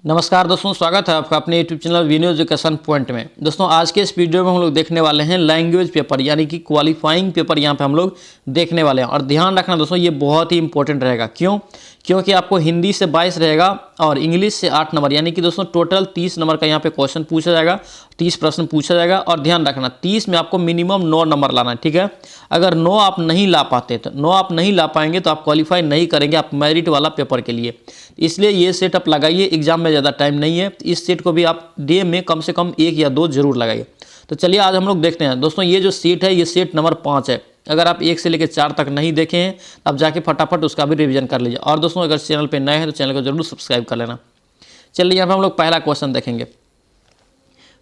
नमस्कार दोस्तों, स्वागत है आपका अपने YouTube channel veno education point में। दोस्तों आज के इस वीडियो में हम लोग देखने वाले हैं लैंग्वेज पेपर यानी कि क्वालिफाइंग पेपर यहाँ पे हम लोग देखने वाले हैं। और ध्यान रखना दोस्तों, ये बहुत ही इंपॉर्टेंट रहेगा। क्योंकि आपको हिंदी से 22 रहेगा और इंग्लिश से 8 नंबर यानी कि दोस्तों टोटल 30 नंबर का यहाँ पे क्वेश्चन पूछा जाएगा, 30 प्रश्न पूछा जाएगा। और ध्यान रखना 30 में आपको मिनिमम 9 नंबर लाना है, ठीक है। अगर 9 आप नहीं ला पाते तो 9 आप नहीं ला पाएंगे तो आप क्वालिफाई नहीं करेंगे आप मेरिट वाला पेपर के लिए। इसलिए ये सेट आप लगाइए, एग्जाम में ज़्यादा टाइम नहीं है। इस सेट को भी आप डे में कम से कम 1 या 2 जरूर लगाइए। तो चलिए आज हम लोग देखते हैं दोस्तों, ये जो सेट है ये सेट नंबर 5 है। अगर आप 1 से लेकर 4 तक नहीं देखे हैं आप जाके फटाफट उसका भी रिवीजन कर लीजिए। और दोस्तों अगर चैनल पे नए हैं तो चैनल को जरूर सब्सक्राइब कर लेना। चलिए यहाँ पे हम लोग पहला क्वेश्चन देखेंगे।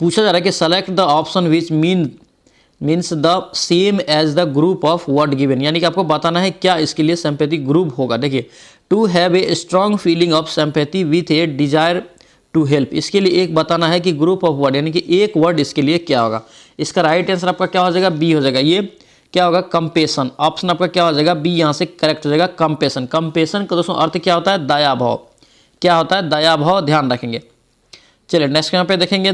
पूछा जा रहा है कि select the option which means the same as the group of word given, यानी कि आपको बताना है क्या इसके लिए सिंपैथी ग्रुप होगा। देखिए, to have a strong feeling of sympathy with a desire to help, इसके लिए एक बताना है कि ग्रुप ऑफ वर्ड यानी कि एक वर्ड इसके लिए क्या होगा। इसका राइट आंसर आपका क्या हो जाएगा, बी हो जाएगा। ये क्या होगा, कंपेशन। ऑप्शन आपका क्या हो जाएगा, बी यहाँ से करेक्ट हो जाएगा, कंपेशन। कंपेशन का दोस्तों अर्थ क्या होता है, दया भाव। क्या होता है, दया भाव, ध्यान रखेंगे। चलिए नेक्स्ट यहाँ पे देखेंगे,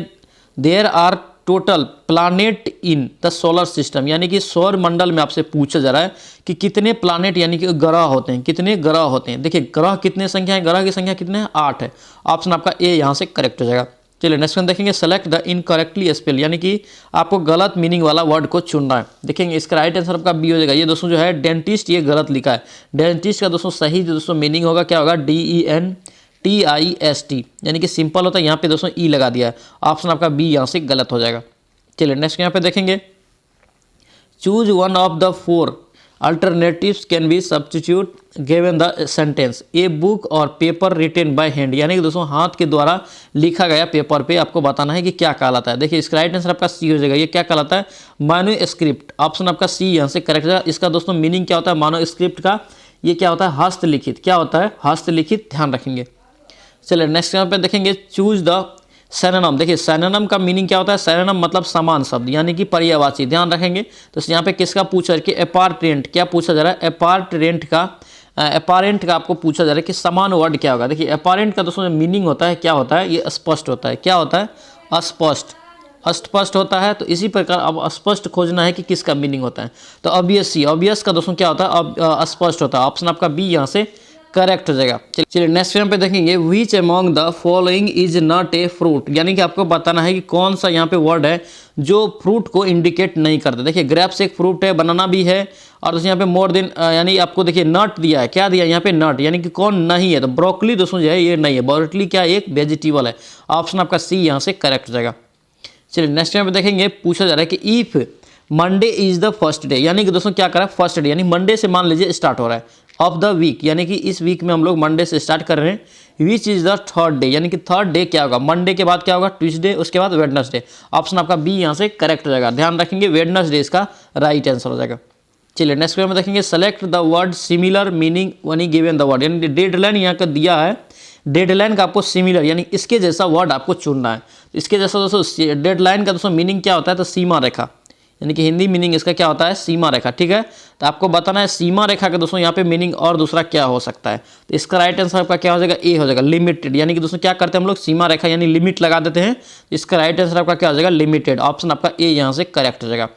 there are total planet in the solar system, यानी कि सौर मंडल में आपसे पूछा जा रहा है कि कितने प्लानेट यानी कि ग्रह होते हैं, कितने ग्रह होते हैं। देखिए ग्रह कितने संख्या है, ग्रह की संख्या कितने हैं, 8 है। ऑप्शन आपका ए यहाँ से करेक्ट हो जाएगा। चलिए नेक्स्ट वन देखेंगे, सेलेक्ट द इनकरेक्टली स्पेल, यानी कि आपको गलत मीनिंग वाला वर्ड को चुनना है। देखेंगे इसका राइट आंसर आपका बी हो जाएगा। ये दोस्तों जो है डेंटिस्ट, ये गलत लिखा है। डेंटिस्ट का दोस्तों सही जो दोस्तों मीनिंग होगा क्या होगा, DENTIST, यानी कि सिंपल होता है। यहाँ पे दोस्तों ई लगा दिया है। ऑप्शन आपका बी यहाँ से गलत हो जाएगा। चलिए नेक्स्ट यहाँ पे देखेंगे, choose one of the 4 alternatives can be substitute given the sentence a book और पेपर रिटेन बाय हैंड, यानी कि दोस्तों हाथ के द्वारा लिखा गया पेपर पे आपको बताना है कि क्या कहलाता है। देखिए इसका राइट आंसर आपका सी हो जाएगा। ये क्या कहलाता है, मैन्युस्क्रिप्ट। ऑप्शन आपका सी यहाँ से करेक्ट है। इसका दोस्तों मीनिंग क्या होता है मैन्युस्क्रिप्ट का, ये क्या होता है, हस्तलिखित। क्या होता है, हस्तलिखित, ध्यान रखेंगे। चलिए नेक्स्ट यहाँ पे देखेंगे, चूज द सैनोनिम। देखिए सैनोनिम का मीनिंग क्या होता है, सैनोनिम मतलब समान शब्द यानी कि पर्यायवाची, ध्यान रखेंगे। तो यहाँ पे किसका पूछा है कि अपार्टेंट, क्या पूछा जा रहा है, अपार्टेंट का आपको पूछा जा रहा है कि समान वर्ड क्या होगा। देखिए अपारेंट का दोस्तों मीनिंग होता है क्या होता है, ये स्पष्ट होता है। क्या होता है, अस्पष्ट, अस्पष्ट होता है। तो इसी प्रकार अब स्पष्ट खोजना है कि किसका मीनिंग होता है। तो ऑब्वियस का दोस्तों क्या होता है, स्पष्ट होता है। ऑप्शन आपका बी यहाँ से करेक्ट हो जाएगा। चलिए नेक्स्ट पे देखेंगे, which among the following is not a fruit, यानी कि आपको बताना है कि कौन सा यहाँ पे वर्ड है जो फ्रूट को इंडिकेट नहीं करता। देखिए ग्रेप्स एक फ्रूट है, बनाना भी है, और दोस्तों यहाँ पे मोर देन यानी आपको देखिए नट दिया है। क्या दिया यहाँ पे, नट, यानी कि कौन नहीं है। तो ब्रोकली दोस्तों जो है ये नहीं है, ब्रोकली क्या एक वेजिटेबल है। ऑप्शन आपका सी यहाँ से करेक्ट हो जाएगा। चलिए नेक्स्ट पे देखेंगे, पूछा जा रहा है कि if Monday is the first day, यानी कि दोस्तों क्या करा, फर्स्ट डे यानी मंडे से मान लीजिए स्टार्ट हो रहा है, ऑफ द वीक, यानी कि इस वीक में हम लोग मंडे से स्टार्ट कर रहे हैं। Which is the third day, यानी कि थर्ड डे क्या होगा, मंडे के बाद क्या होगा, ट्यूसडे, उसके बाद वेडनेसडे। ऑप्शन आपका बी यहाँ से करेक्ट हो जाएगा। ध्यान रखेंगे वेडनेसडे इसका राइट आंसर हो जाएगा। चलिए नेक्स्ट में देखेंगे, select the word similar meaning when given the word, यानी डेडलाइन यहाँ का दिया है। डेडलाइन का आपको सिमिलर यानी इसके जैसा वर्ड आपको चुनना है। इसके जैसा दोस्तों डेडलाइन का दोस्तों मीनिंग क्या होता है, तो सीमा रेखा, यानी कि हिंदी मीनिंग इसका क्या होता है, सीमा रेखा, ठीक है। तो आपको बताना है सीमा रेखा का दोस्तों यहाँ पे मीनिंग और दूसरा क्या हो सकता है। तो इसका राइट आंसर आपका क्या हो जाएगा, ए हो जाएगा, लिमिटेड, यानी कि दोस्तों क्या करते हैं हम लोग, सीमा रेखा यानी लिमिट लगा देते हैं। इसका राइट आंसर आपका क्या हो जाएगा, लिमिटेड। ऑप्शन आपका ए यहाँ से करेक्ट हो जाएगा।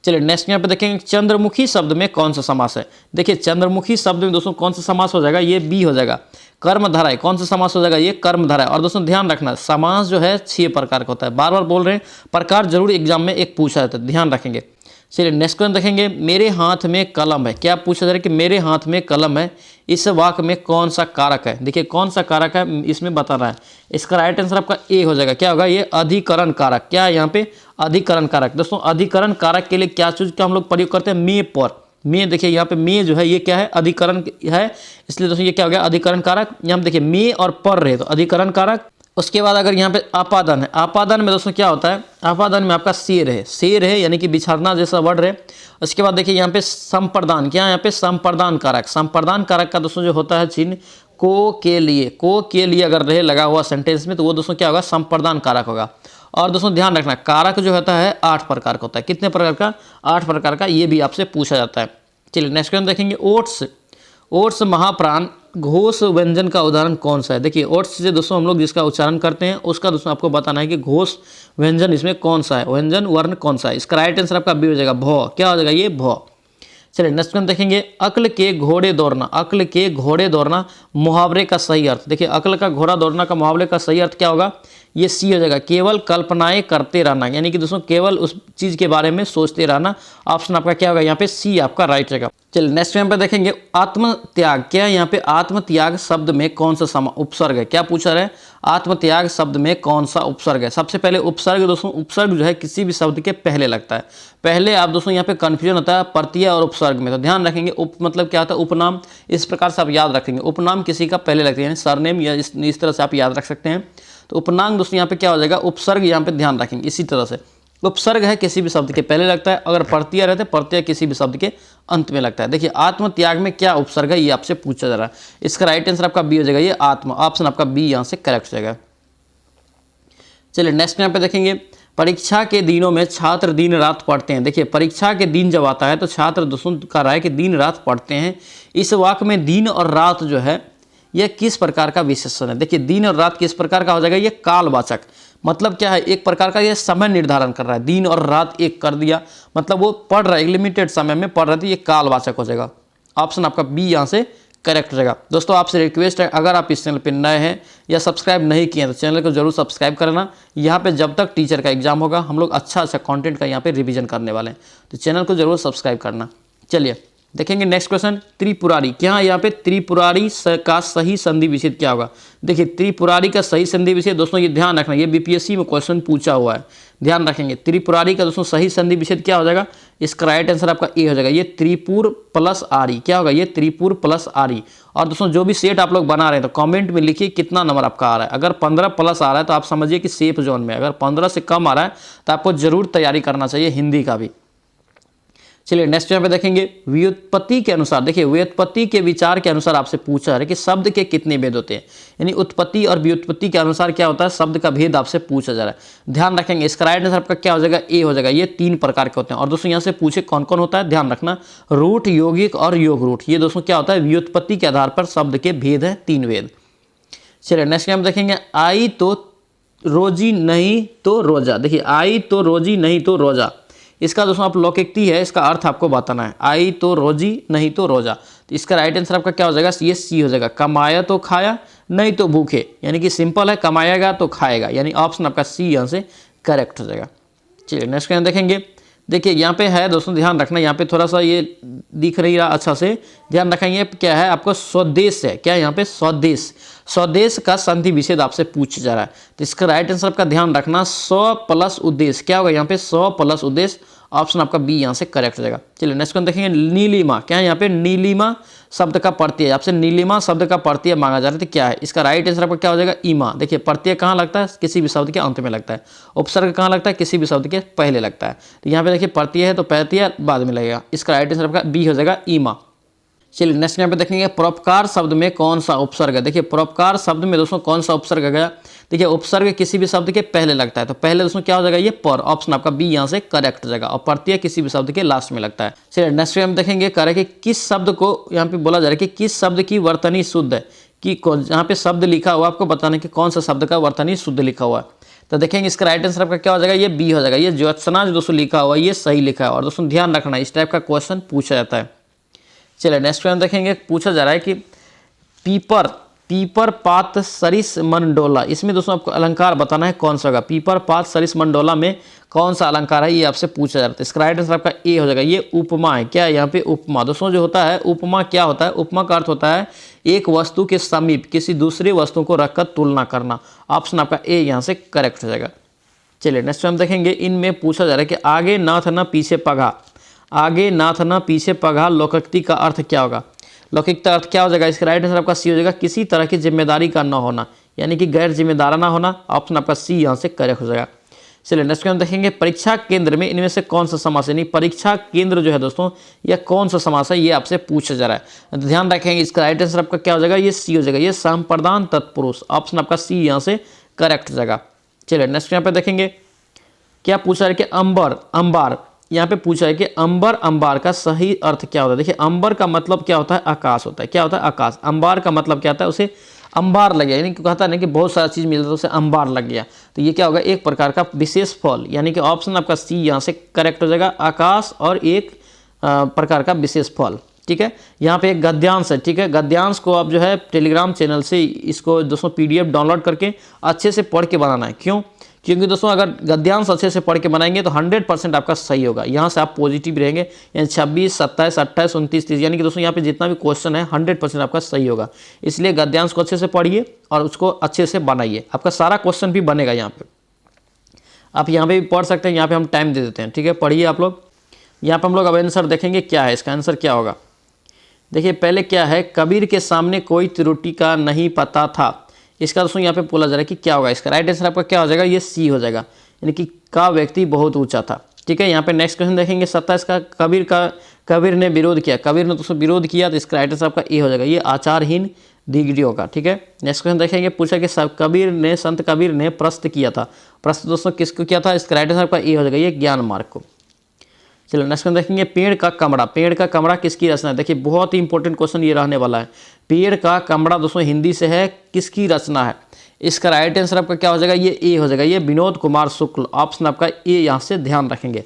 चलिए नेक्स्ट यहाँ पे देखेंगे, चंद्रमुखी शब्द में कौन सा समास है। देखिए चंद्रमुखी शब्द में दोस्तों कौन सा समास हो जाएगा, ये बी हो जाएगा, कर्मधारय। कौन सा समास हो जाएगा, ये कर्मधारय। और दोस्तों ध्यान रखना समास जो है 6 प्रकार का होता है, बार बार बोल रहे हैं, प्रकार जरूर एग्जाम में एक पूछा जाता है, ध्यान रखेंगे। चलिए नेक्स्ट क्वेश्चन देखेंगे, मेरे हाथ में कलम है। क्या पूछा जा रहा है कि मेरे हाथ में कलम है, इस वाक्य में कौन सा कारक है। देखिए कौन सा कारक है इसमें बताना है। इसका राइट आंसर आपका ए हो जाएगा। क्या होगा, ये अधिकरण कारक। क्या है यहाँ पे, अधिकरण कारक। दोस्तों अधिकरण कारक के लिए क्या चीज का हम लोग प्रयोग करते हैं, मे पर। मे देखिए यहाँ पे मे जो है ये क्या है, अधिकरण है, इसलिए दोस्तों ये क्या हो गया, अधिकरण कारक। यहाँ पे देखिए मे और पर रहे तो अधिकरण कारक। उसके बाद अगर यहाँ पे आपादन है, आपादन में दोस्तों क्या होता है, आपादन में आपका शेर है, शेर है यानी कि बिछड़ना जैसा वर्ड है। उसके बाद देखिए यहाँ पे संप्रदान, क्या यहाँ पे संप्रदान कारक। संप्रदान कारक का दोस्तों जो होता है चिन्ह को के लिए अगर रहे लगा हुआ सेंटेंस में तो वो दोस्तों क्या होगा, संप्रदान कारक होगा। और दोस्तों ध्यान रखना कारक जो होता है 8 प्रकार का होता है। कितने प्रकार का, 8 प्रकार का, ये भी आपसे पूछा जाता है। चलिए नेक्स्ट क्वेश्चन देखेंगे, ओट्स महाप्राण घोष व्यंजन का उदाहरण कौन सा है? देखिए ओट्स से दोस्तों हम लोग जिसका उच्चारण करते हैं उसका दोस्तों आपको बताना है कि घोष व्यंजन इसमें कौन सा है, व्यंजन वर्ण कौन सा है। इसका राइट आंसर आपका बी हो जाएगा भौ। क्या हो जाएगा? ये भौ। चलिए नेक्स्ट क्वेश्चन देखेंगे, अक्ल के घोड़े दौड़ना, अक्ल के घोड़े दौड़ना मुहावरे का सही अर्थ। देखिए अक्ल का घोड़ा दौड़ना का मुहावरे का सही अर्थ क्या होगा? ये सी हो जाएगा, केवल कल्पनाएं करते रहना, यानी कि दोस्तों केवल उस चीज़ के बारे में सोचते रहना। ऑप्शन आपका क्या होगा? यहाँ पे सी आपका राइट रहेगा। चलिए नेक्स्ट यहाँ पे देखेंगे, आत्मत्याग। क्या यहाँ पे आत्मत्याग शब्द में कौन सा उपसर्ग है? क्या पूछा रहा है? आत्मत्याग शब्द में कौन सा उपसर्ग है? सबसे पहले उपसर्ग दोस्तों, उपसर्ग जो है किसी भी शब्द के पहले लगता है। पहले आप दोस्तों यहाँ पे कंफ्यूजन होता है प्रत्यय और उपसर्ग में, तो ध्यान रखेंगे उप मतलब क्या होता है? उपनाम। इस प्रकार से आप याद रखेंगे, उपनाम किसी का पहले लगता है, यानी सरनेम या इस तरह से आप याद रख सकते हैं। तो उपनाम दोस्तों यहाँ पे क्या हो जाएगा? उपसर्ग यहाँ पे ध्यान रखेंगे। इसी तरह से उपसर्ग है किसी भी शब्द के पहले लगता है, अगर प्रत्यय रहते प्रत्यय किसी भी शब्द के अंत में लगता है। देखिए आत्मत्याग में क्या उपसर्ग है ये आपसे पूछा जा रहा है। इसका राइट आंसर आपका बी हो जाएगा, ये आत्म। ऑप्शन आपका बी यहाँ से करेक्ट हो जाएगा। चलिए नेक्स्ट यहाँ पे देखेंगे, परीक्षा के दिनों में छात्र दिन रात पढ़ते हैं। देखिए परीक्षा के दिन जब आता है तो छात्र दोस्तों का राय कि दिन रात पढ़ते हैं। इस वाक्य में दिन और रात जो है यह किस प्रकार का विशेषण है? देखिए दिन और रात किस प्रकार का हो जाएगा? ये कालवाचक। मतलब क्या है? एक प्रकार का ये समय निर्धारण कर रहा है, दिन और रात एक कर दिया, मतलब वो पढ़ रहा है, लिमिटेड समय में पढ़ रहा है, तो ये कालवाचक हो जाएगा। ऑप्शन आपका बी यहाँ से करेक्ट हो जाएगा। दोस्तों आपसे रिक्वेस्ट है, अगर आप इस चैनल पर नए हैं या सब्सक्राइब नहीं किए हैं तो चैनल को जरूर सब्सक्राइब करना। यहाँ पे जब तक टीचर का एग्जाम होगा हम लोग अच्छा कंटेंट का यहाँ पे रिवीजन करने वाले हैं, तो चैनल को जरूर सब्सक्राइब करना। चलिए देखेंगे नेक्स्ट क्वेश्चन, त्रिपुरारी। क्या यहाँ पे त्रिपुरारी का सही संधि विच्छेद क्या होगा? देखिए त्रिपुरारी का सही संधि विच्छेद दोस्तों ये ध्यान रखना, ये बीपीएससी में क्वेश्चन पूछा हुआ है, ध्यान रखेंगे। त्रिपुरारी का दोस्तों सही संधि विच्छेद क्या हो जाएगा? इसका राइट आंसर आपका ए हो जाएगा, ये त्रिपुर प्लस आरी। क्या होगा? ये त्रिपुर प्लस आरी। और दोस्तों जो भी सेट आप लोग बना रहे हैं तो कमेंट में लिखिए कितना नंबर आपका आ रहा है। अगर 15 प्लस आ रहा है तो आप समझिए कि सेफ जोन में, अगर 15 से कम आ रहा है तो आपको जरूर तैयारी करना चाहिए हिंदी का भी। चलिए नेक्स्ट यहाँ पे देखेंगे, व्युत्पत्ति के अनुसार। देखिए व्युत्पत्ति के विचार के अनुसार आपसे पूछा है कि शब्द के कितने भेद होते हैं, यानी उत्पत्ति और व्युत्पत्ति के अनुसार क्या होता है? शब्द का भेद आपसे पूछा जा रहा है। ध्यान रखेंगे इसका राइट आंसर आपका क्या हो जाएगा? ए हो जाएगा। ये 3 प्रकार के होते हैं। और दोस्तों यहाँ से पूछे कौन कौन होता है, ध्यान रखना, रूट, यौगिक और योग रूट। ये दोस्तों क्या होता है? व्युत्पत्ति के आधार पर शब्द के भेद है, 3 भेद। चलिए नेक्स्ट हम देखेंगे, आई तो रोजी नहीं तो रोजा। देखिए आई तो रोजी नहीं तो रोजा, इसका दोस्तों आप लौकिकती है, इसका अर्थ आपको बताना है। आई तो रोजी नहीं तो रोजा, तो इसका राइट आंसर आपका क्या हो जाएगा? ये सी हो जाएगा, कमाया तो खाया नहीं तो भूखे, यानी कि सिंपल है, कमाएगा तो खाएगा, यानी ऑप्शन आपका सी यहाँ से करेक्ट हो जाएगा। चलिए नेक्स्ट क्वेश्चन देखेंगे। देखिए यहाँ पे है दोस्तों, ध्यान रखना, यहाँ पे थोड़ा सा ये दिख रही रहा अच्छा से, ध्यान रखेंगे क्या है आपको? स्वदेश है। क्या यहाँ पे? स्वदेश। स्वदेश का संधि विच्छेद आपसे पूछा जा रहा है, तो इसका राइट आंसर आपका ध्यान रखना, स्व प्लस उद्देश्य। क्या होगा यहाँ पे? स्व प्लस उद्देश्य। ऑप्शन आपका बी यहाँ से करेक्ट हो जाएगा। चलिए नेक्स्ट क्वेश्चन देखेंगे, नीलिमा। क्या है यहाँ पे? नीलिमा शब्द का प्रत्यय, आपसे नीलिमा शब्द का प्रत्यय मांगा जा रहा है, तो क्या है? इसका राइट आंसर आपका क्या हो जाएगा? ईमा। देखिए प्रत्यय कहाँ लगता है? किसी भी शब्द के अंत में लगता है। उपसर्ग कहाँ लगता है? किसी भी शब्द के पहले लगता है। तो यहाँ पे देखिए प्रत्यय है तो प्रत्यय बाद में लगेगा, इसका राइट आंसर आपका बी हो जाएगा, ईमा। चलिए नेक्स्ट यहाँ पे देखेंगे, परोपकार शब्द में कौन सा उपसर्ग है? देखिए परोपकार शब्द में दोस्तों कौन सा उपसर्ग है गया? देखिए उपसर्ग किसी भी शब्द के पहले लगता है, तो पहले दोस्तों क्या हो जाएगा? ये पर। ऑप्शन आपका बी यहाँ से करेक्ट हो जाएगा। और प्रत्यय किसी भी शब्द के लास्ट में लगता है। चलिए नेक्स्ट हम देखेंगे, कह रहे कि किस शब्द को यहाँ पे बोला जा रहा है कि किस शब्द की वर्तनी शुद्ध है, कि यहाँ पे शब्द लिखा हुआ आपको बताना कि कौन सा शब्द का वर्तनी शुद्ध लिखा हुआ है। तो देखेंगे इसका राइट आंसर आपका क्या हो जाएगा? ये बी हो जाएगा। ये ज्योत्सना जो दोस्तों लिखा हुआ है ये सही लिखा है। और दोस्तों ध्यान रखना इस टाइप का क्वेश्चन पूछा जाता है। चलिए नेक्स्ट क्वेश्चन देखेंगे, पूछा जा रहा है कि पीपर पीपर पात सरिस मंडोला, इसमें दोस्तों आपको अलंकार बताना है कौन सा होगा। पीपर पात सरिस मंडोला में कौन सा अलंकार है ये आपसे पूछा जा रहा है। इसका राइट आंसर आपका ए हो जाएगा। ये उपमा है। क्या है यहाँ पे? उपमा। दोस्तों जो होता है उपमा क्या होता है? उपमा का अर्थ होता है एक वस्तु के समीप किसी दूसरी वस्तु को रखकर तुलना करना। ऑप्शन आपका ए यहाँ से करेक्ट हो जाएगा। चलिए नेक्स्ट हम देखेंगे, इनमें पूछा जा रहा है कि आगे नाथ न पीछे पगा, आगे नाथ न पीछे पगा लौकिकता का अर्थ क्या होगा? लौकिकता अर्थ क्या हो जाएगा? इसका राइट आंसर आपका सी हो जाएगा, किसी तरह की जिम्मेदारी का न होना, यानी कि गैर जिम्मेदार ना होना। ऑप्शन आपका सी यहाँ से करेक्ट हो जाएगा। चलिए नेक्स्ट क्वेश्चन देखेंगे, परीक्षा केंद्र में इनमें से कौन सा समास है? नहीं, परीक्षा केंद्र जो है दोस्तों यह कौन सा समास है ये आपसे पूछा जा रहा है। ध्यान रखेंगे इसका राइट आंसर आपका क्या हो जाएगा? ये सी हो जाएगा। ये संप्रदान तत्पुरुष। ऑप्शन आपका सी यहाँ से करेक्ट हो जाएगा। चलिए नेक्स्ट यहाँ पे देखेंगे, क्या पूछा है कि अंबर अंबार यहाँ पे पूछा है कि अंबर अंबार का सही अर्थ क्या होता है। देखिए अंबर का मतलब क्या होता है, आकाश होता है। क्या होता है, आकाश। अंबार का मतलब क्या होता है, उसे अंबार लग गया, यानी कि कहता है ना कि बहुत सारा चीज़ मिलता है तो उसे अंबार लग गया। तो ये क्या होगा, एक प्रकार का विशेष फल, यानी कि ऑप्शन आपका सी यहाँ से करेक्ट हो जाएगा, आकाश और एक प्रकार का विशेष फल। ठीक है, यहाँ पे एक गद्यांश है। ठीक है, गद्यांश को आप जो है टेलीग्राम चैनल से इसको दोस्तों PDF डाउनलोड करके अच्छे से पढ़ के बनाना है। क्यों, क्योंकि दोस्तों अगर गद्यांश अच्छे से पढ़ के बनाएंगे तो 100% आपका सही होगा। यहाँ से आप पॉजिटिव रहेंगे, यानी 26, 27, 28, 29, 30, यानी कि दोस्तों यहाँ पे जितना भी क्वेश्चन है 100% आपका सही होगा। इसलिए गद्यांश को अच्छे से पढ़िए और उसको अच्छे से बनाइए, आपका सारा क्वेश्चन भी बनेगा। यहाँ पे आप यहाँ पे भी पढ़ सकते हैं, यहाँ पे हम टाइम दे देते हैं। ठीक है, पढ़िए आप लोग। यहाँ पे हम लोग अब आंसर देखेंगे क्या है, इसका आंसर क्या होगा। देखिए पहले क्या है, कबीर के सामने कोई त्रुटि का नहीं पता था। इसका दोस्तों यहाँ पे बोला जा रहा है कि क्या होगा, इसका राइट आंसर आपका क्या हो जाएगा, ये सी हो जाएगा, यानी कि का व्यक्ति बहुत ऊंचा था। ठीक है, यहाँ पे नेक्स्ट क्वेश्चन देखेंगे 27 का, कबीर ने विरोध किया। कबीर ने दोस्तों विरोध किया, तो इसका राइट आंसर आपका ए हो जाएगा, ये आचारहीन डिग्रियों का। ठीक है, नेक्स्ट क्वेश्चन देखेंगे, पूछा कि संत कबीर ने प्रस्त किया था। प्रस्त दोस्तों किसको किया था, इसका राइट आंसर आपका ए हो जाएगा, ये ज्ञान मार्ग को। चलो नेक्स्ट क्वेश्चन देखेंगे, पेड़ का कमरा। पेड़ का कमरा किसकी रचना है। देखिए बहुत ही इंपॉर्टेंट क्वेश्चन ये रहने वाला है। पेड़ का कमरा दोस्तों हिंदी से है, किसकी रचना है। इसका राइट आंसर आपका क्या हो जाएगा, ये ए हो जाएगा, ये विनोद कुमार शुक्ल। ऑप्शन आपका ए यहाँ से ध्यान रखेंगे।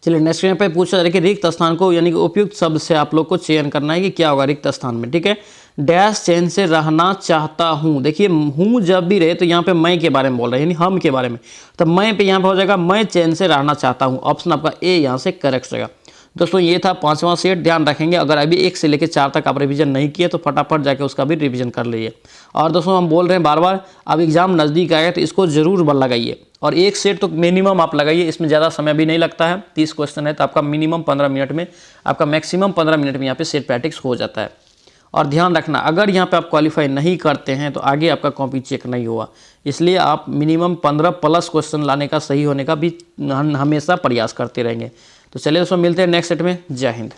चलिए नेक्स्ट क्वेश्चन पे पूछा जा रहा है कि रिक्त स्थान को, यानी कि उपयुक्त शब्द से आप लोग को चयन करना है कि क्या होगा रिक्त स्थान में। ठीक है, डैश चैन से रहना चाहता हूँ। देखिए हूँ जब भी रहे तो यहाँ पे मैं के बारे में बोल रहे हैं, यानी हम के बारे में, तो मैं पे यहाँ पे हो जाएगा मैं चैन से रहना चाहता हूँ। ऑप्शन आपका ए यहाँ से करेक्ट हो जाएगा। दोस्तों ये था 5वां सेट, ध्यान रखेंगे। अगर अभी 1 से लेकर 4 तक आप रिवीजन नहीं किए तो फटाफट जाके उसका भी रिवीजन कर लीजिए। और दोस्तों हम बोल रहे हैं बार बार, अब एग्जाम नज़दीक आएगा तो इसको जरूर बल लगाइए, और 1 सेट तो मिनिमम आप लगाइए, इसमें ज़्यादा समय भी नहीं लगता है। 30 क्वेश्चन है तो आपका मिनिमम 15 मिनट में, आपका मैक्सिमम 15 मिनट में यहाँ पे सेट प्रैक्टिस हो जाता है। और ध्यान रखना, अगर यहाँ पे आप क्वालिफाई नहीं करते हैं तो आगे आपका कॉपी चेक नहीं हुआ, इसलिए आप मिनिमम 15+ क्वेश्चन लाने का, सही होने का भी हमेशा प्रयास करते रहेंगे। तो चलिए दोस्तों मिलते हैं नेक्स्ट सेट में। जय हिंद।